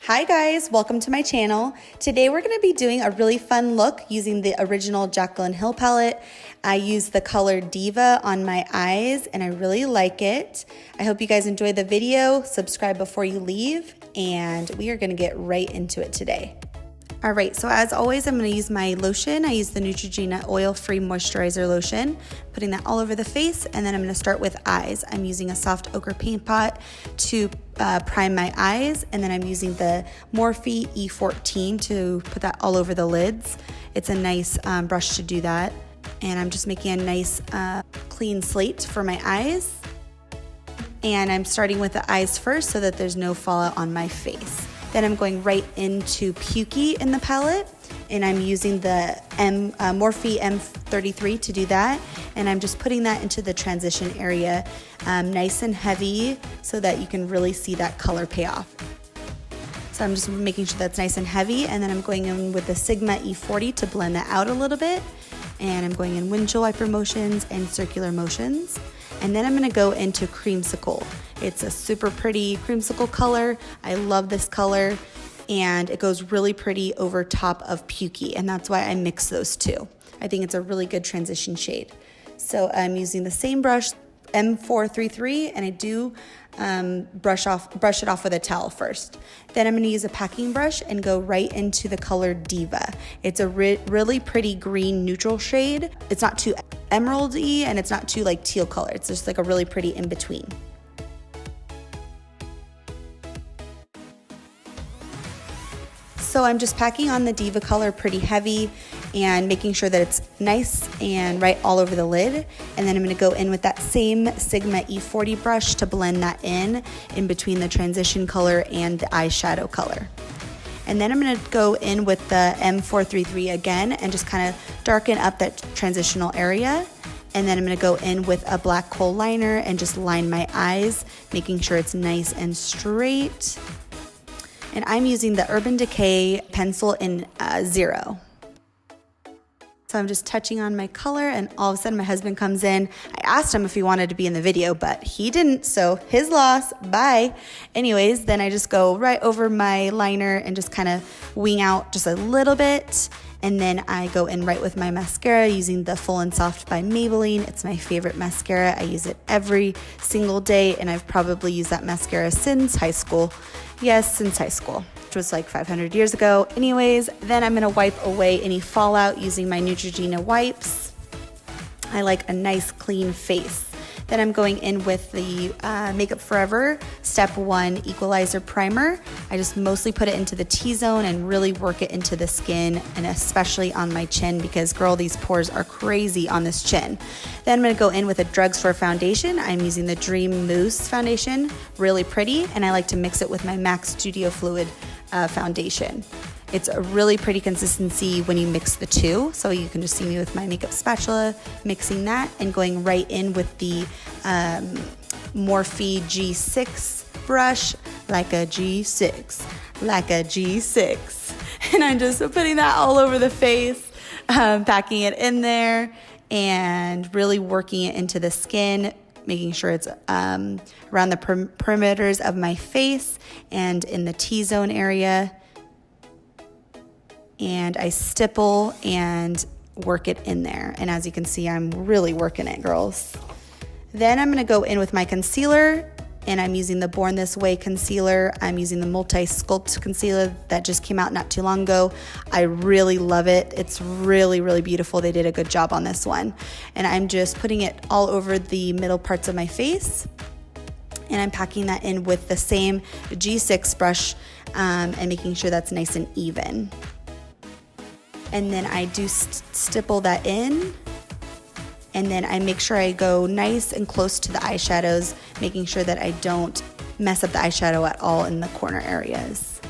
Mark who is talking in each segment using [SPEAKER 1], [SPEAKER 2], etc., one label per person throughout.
[SPEAKER 1] Hi guys, welcome to my channel. Today we're going to be doing a really fun look using the original Jaclyn Hill palette. I used the color Diva on my eyes and I really like it. I hope you guys enjoy the video. Subscribe before you leave and we are going to get right into it today. Alright, so as always, I'm going to use my lotion. I use the NEUTROGENA oil-free moisturizer lotion, putting that all over the face, and then I'm going to start with eyes. I'm using a soft ochre paint pot to prime my eyes, and then I'm using the Morphe E14 to put that all over the lids. It's a nice brush to do that, and I'm just making a nice clean slate for my eyes. And I'm starting with the eyes first so that there's no fallout on my face. Then I'm going right into Pukey in the palette, and I'm using the Morphe M33 to do that. And I'm just putting that into the transition area, nice and heavy, so that you can really see that color pay off. So I'm just making sure that's nice and heavy, and then I'm going in with the Sigma E40 to blend that out a little bit. And I'm going in windshield wiper motions and circular motions. And then I'm gonna go into Creamsicle. It's a super pretty creamsicle color. I love this color, and it goes really pretty over top of Pukey, and that's why I mix those two. I think it's a really good transition shade. So I'm using the same brush, M433, and I do brush it off with a towel first. Then I'm going to use a packing brush and go right into the color Diva. It's a really pretty green neutral shade. It's not too emerald-y and it's not too like teal color. It's just like a really pretty in between. So I'm just packing on the Diva color pretty heavy and making sure that it's nice and right all over the lid. And then I'm gonna go in with that same Sigma E40 brush to blend that in between the transition color and the eyeshadow color. And then I'm gonna go in with the M433 again and just kind of darken up that transitional area. And then I'm gonna go in with a black kohl liner and just line my eyes, making sure it's nice and straight. And I'm using the Urban Decay pencil in 0. So I'm just touching on my color, and all of a sudden my husband comes in. I asked him if he wanted to be in the video, but he didn't, so his loss, bye. Anyways, then I just go right over my liner and just kind of wing out just a little bit. And then I go in right with my mascara using the Full and Soft by Maybelline. It's my favorite mascara. I use it every single day, and I've probably used that mascara since high school. Yes, since high school, which was like 500 years ago. Anyways, then I'm gonna wipe away any fallout using my Neutrogena wipes. I like a nice clean face. Then I'm going in with the Makeup Forever Step 1 Equalizer Primer. I just mostly put it into the T-zone and really work it into the skin, and especially on my chin because, girl, these pores are crazy on this chin. Then I'm going to go in with a Drugstore foundation. I'm using the Dream Mousse foundation, really pretty, and I like to mix it with my MAC Studio Fluid foundation. It's a really pretty consistency when you mix the two. So you can just see me with my makeup spatula mixing that and going right in with the Morphe G6 brush, like a G6, like a G6. And I'm just putting that all over the face, packing it in there and really working it into the skin, making sure it's around the perimeters of my face and in the T-zone area. And I stipple and work it in there. And as you can see, I'm really working it, girls. Then I'm gonna go in with my concealer, and I'm using the Born This Way concealer. I'm using the Multi-Sculpt concealer that just came out not too long ago. I really love it. It's really, really beautiful. They did a good job on this one. And I'm just putting it all over the middle parts of my face. And I'm packing that in with the same G6 brush and making sure that's nice and even. And then I do stipple that in, and then I make sure I go nice and close to the eyeshadows, making sure that I don't mess up the eyeshadow at all in the corner areas.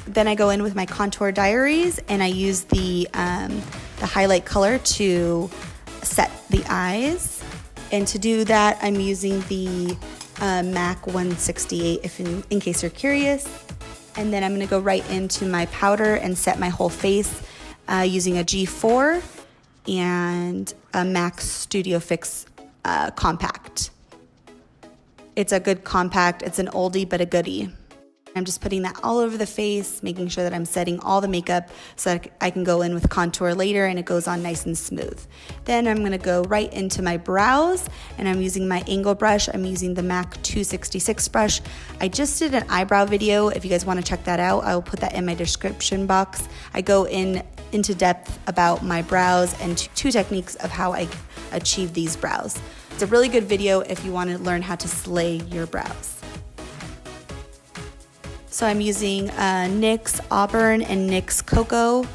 [SPEAKER 1] Then I go in with my Contour Diaries, and I use the highlight color to set the eyes. And to do that, I'm using the MAC 168, in case you're curious. And then I'm gonna go right into my powder and set my whole face using a G4 and a MAC Studio Fix compact. It's a good compact. It's an oldie but a goodie. I'm just putting that all over the face, making sure that I'm setting all the makeup so that I can go in with contour later and it goes on nice and smooth. Then I'm gonna go right into my brows, and I'm using my angle brush. I'm using the MAC 266 brush. I just did an eyebrow video. If you guys wanna check that out, I will put that in my description box. I go into depth about my brows and two techniques of how I achieve these brows. It's a really good video if you wanna learn how to slay your brows. So I'm using NYX Auburn and NYX Cocoa,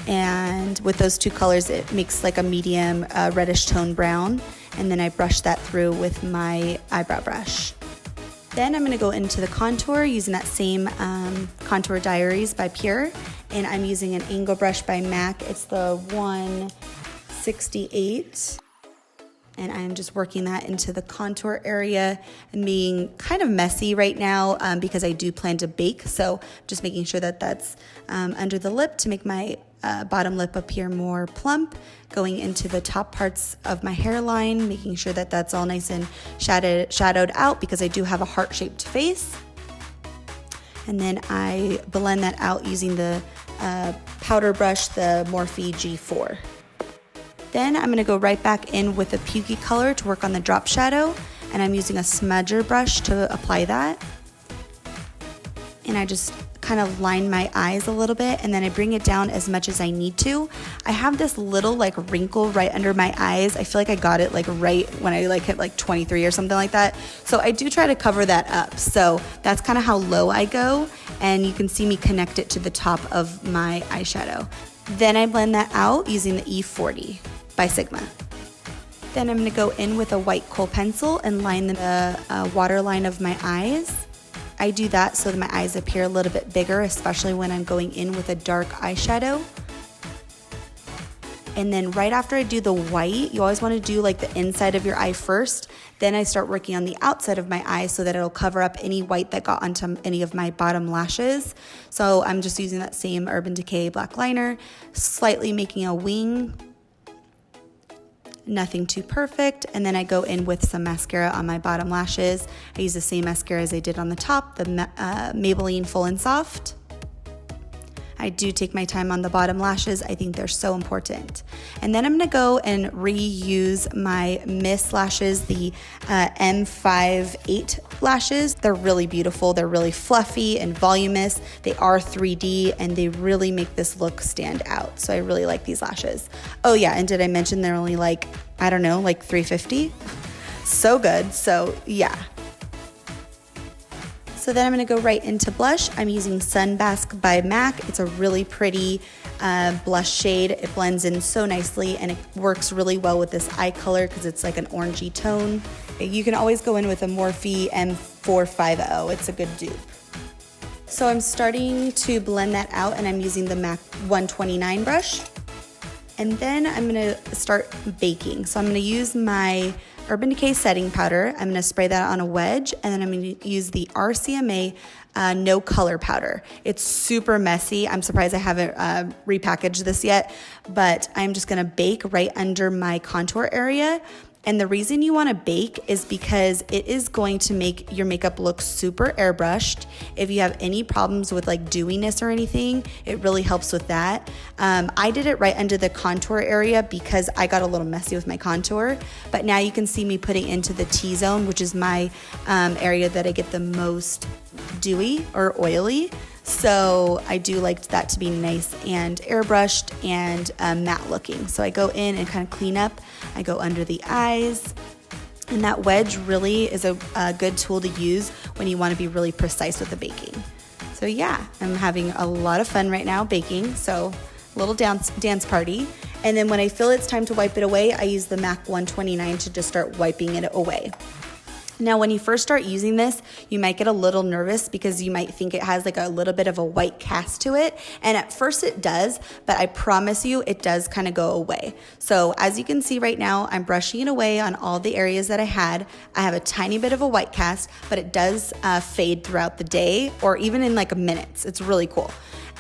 [SPEAKER 1] and with those two colors it makes like a medium reddish tone brown, and then I brush that through with my eyebrow brush. Then I'm going to go into the contour using that same Contour Diaries by Pure, and I'm using an angle brush by MAC. It's the 168. And I'm just working that into the contour area and being kind of messy right now because I do plan to bake. So just making sure that that's under the lip to make my bottom lip appear more plump, going into the top parts of my hairline, making sure that that's all nice and shadowed out because I do have a heart-shaped face. And then I blend that out using the powder brush, the Morphe G4. Then I'm going to go right back in with a pukey color to work on the drop shadow, and I'm using a smudger brush to apply that. And I just kind of line my eyes a little bit, and then I bring it down as much as I need to. I have this little like wrinkle right under my eyes. I feel like I got it like right when I like hit like 23 or something like that. So I do try to cover that up. So that's kind of how low I go, and you can see me connect it to the top of my eyeshadow. Then I blend that out using the E40 by Sigma. Then I'm going to go in with a white kohl pencil and line the waterline of my eyes. I do that so that my eyes appear a little bit bigger, especially when I'm going in with a dark eyeshadow. And then right after I do the white, you always want to do like the inside of your eye first. Then I start working on the outside of my eye so that it'll cover up any white that got onto any of my bottom lashes. So I'm just using that same Urban Decay black liner, slightly making a wing. Nothing too perfect, and then I go in with some mascara on my bottom lashes. I use the same mascara as I did on the top, the Maybelline Full and Soft. I do take my time on the bottom lashes. I think they're so important. And then I'm gonna go and reuse my Miss lashes, the M58 lashes. They're really beautiful. They're really fluffy and voluminous. They are 3D and they really make this look stand out. So I really like these lashes. Oh yeah, and did I mention they're only like, I don't know, like $3.50? So good, so yeah. So then I'm gonna go right into blush. I'm using Sunbask by MAC. It's a really pretty blush shade. It blends in so nicely and it works really well with this eye color because it's like an orangey tone. You can always go in with a Morphe M450. It's a good dupe. So I'm starting to blend that out and I'm using the MAC 129 brush. And then I'm gonna start baking. So I'm gonna use my Urban Decay setting powder. I'm gonna spray that on a wedge, and then I'm gonna use the RCMA No Color powder. It's super messy. I'm surprised I haven't repackaged this yet, but I'm just gonna bake right under my contour area. And the reason you want to bake is because it is going to make your makeup look super airbrushed. If you have any problems with like dewiness or anything, it really helps with that. I did it right under the contour area because I got a little messy with my contour, but now you can see me putting into the T-zone, which is my area that I get the most dewy or oily. So I do like that to be nice and airbrushed and matte looking. So I go in and kind of clean up. I go under the eyes. And that wedge really is a good tool to use when you want to be really precise with the baking. So yeah, I'm having a lot of fun right now baking. So a little dance party. And then when I feel it's time to wipe it away, I use the MAC 129 to just start wiping it away. Now, when you first start using this, you might get a little nervous because you might think it has like a little bit of a white cast to it. And at first it does, but I promise you it does kind of go away. So as you can see right now, I'm brushing it away on all the areas that I had. I have a tiny bit of a white cast, but it does fade throughout the day or even in like minutes. It's really cool.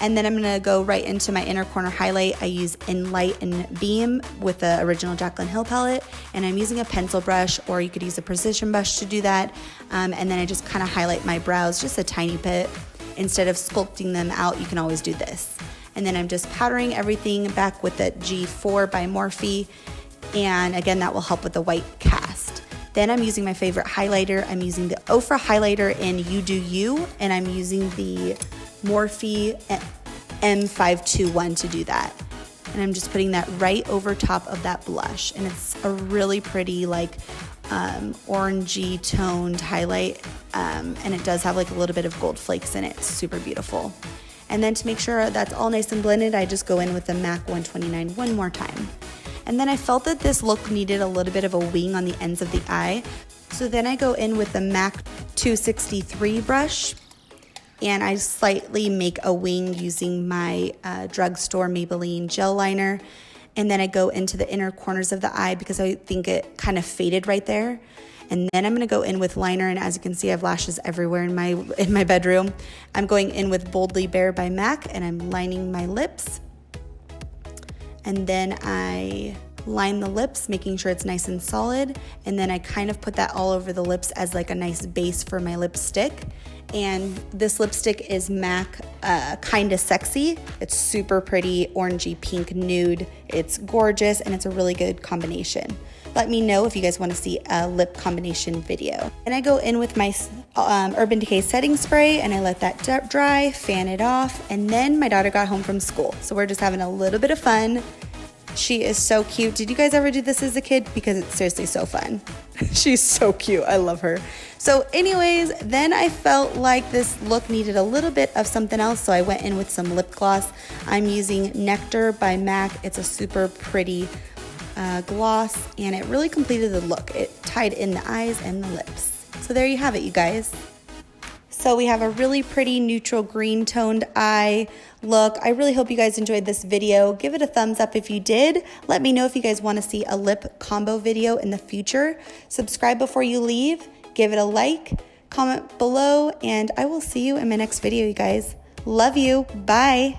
[SPEAKER 1] And then I'm gonna go right into my inner corner highlight. I use Enlight and Beam with the original Jaclyn Hill palette, and I'm using a pencil brush, or you could use a precision brush to do that. And then I just kind of highlight my brows just a tiny bit. instead of sculpting them out, you can always do this. And then I'm just powdering everything back with the G4 by Morphe. And again, that will help with the white cast. Then I'm using my favorite highlighter. I'm using the Ofra highlighter in You Do You, and I'm using the Morphe M521 to do that. And I'm just putting that right over top of that blush. And it's a really pretty like orangey toned highlight. And it does have like a little bit of gold flakes in it. It's super beautiful. And then to make sure that's all nice and blended, I just go in with the MAC 129 one more time. And then I felt that this look needed a little bit of a wing on the ends of the eye. So then I go in with the MAC 263 brush, and I slightly make a wing using my drugstore Maybelline gel liner. And then I go into the inner corners of the eye because I think it kind of faded right there. And then I'm gonna go in with liner, and as you can see, I have lashes everywhere in my bedroom. I'm going in with Boldly Bare by MAC, and I'm lining my lips. And then I line the lips, making sure it's nice and solid. And then I kind of put that all over the lips as like a nice base for my lipstick. And this lipstick is MAC Kinda Sexy. It's super pretty, orangey pink nude. It's gorgeous, and it's a really good combination. Let me know if you guys want to see a lip combination video. And I go in with my Urban Decay setting spray, and I let that dry, fan it off, and then my daughter got home from school. So we're just having a little bit of fun. She is so cute. Did you guys ever do this as a kid? Because it's seriously so fun. She's so cute. I love her. So anyways, then I felt like this look needed a little bit of something else, so I went in with some lip gloss. I'm using Nectar by MAC. It's a super pretty gloss, and it really completed the look. It tied in the eyes and the lips. So there you have it, you guys. So we have a really pretty neutral green toned eye look. I really hope you guys enjoyed this video. Give it a thumbs up if you did. Let me know if you guys want to see a lip combo video in the future. Subscribe before you leave. Give it a like, comment below, and I will see you in my next video, you guys. Love you. Bye.